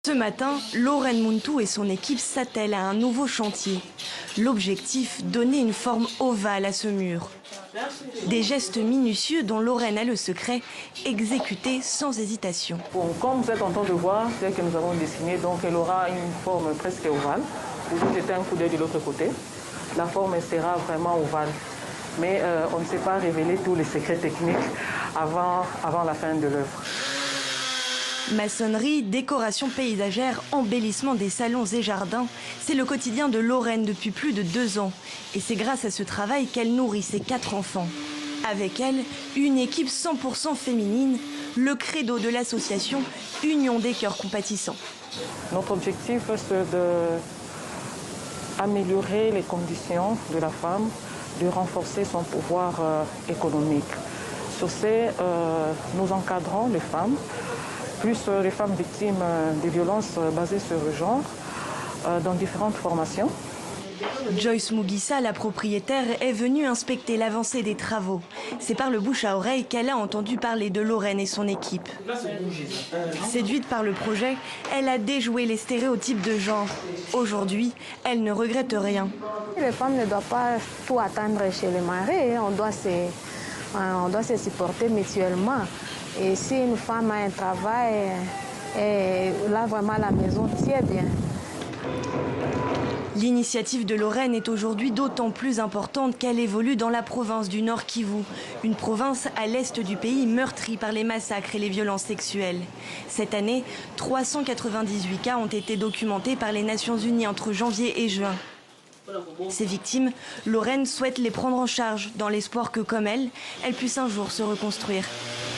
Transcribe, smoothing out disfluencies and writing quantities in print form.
Ce matin, Lorraine Muntu et son équipe s'attellent à un nouveau chantier. L'objectif, donner une forme ovale à ce mur. Des gestes minutieux dont Lorraine a le secret, exécutés sans hésitation. Bon, comme vous êtes en train de voir, c'est que nous avons dessiné, donc elle aura une forme presque ovale. Vous jetez un coup d'œil de l'autre côté. La forme sera vraiment ovale. Mais on ne sait pas révéler tous les secrets techniques avant la fin de l'œuvre. Maçonnerie, décoration paysagère, embellissement des salons et jardins, c'est le quotidien de Lorraine depuis plus de 2 ans. Et c'est grâce à ce travail qu'elle nourrit ses 4 enfants. Avec elle, une équipe 100% féminine, le credo de l'association Union des cœurs compatissants. Notre objectif, c'est d'améliorer les conditions de la femme, de renforcer son pouvoir économique. Sur ce, nous encadrons les femmes, plus les femmes victimes de violences basées sur le genre, dans différentes formations. Joyce Mugisa, la propriétaire, est venue inspecter l'avancée des travaux. C'est par le bouche à oreille qu'elle a entendu parler de Lorraine et son équipe. Séduite par le projet, elle a déjoué les stéréotypes de genre. Aujourd'hui, elle ne regrette rien. Les femmes ne doivent pas tout attendre chez les maris, on doit se supporter mutuellement. Et si une femme a un travail, là vraiment la maison tient bien. L'initiative de Lorraine est aujourd'hui d'autant plus importante qu'elle évolue dans la province du Nord Kivu, une province à l'est du pays meurtrie par les massacres et les violences sexuelles. Cette année, 398 cas ont été documentés par les Nations Unies entre janvier et juin. Ces victimes, Lorraine souhaite les prendre en charge dans l'espoir que, comme elle puisse un jour se reconstruire.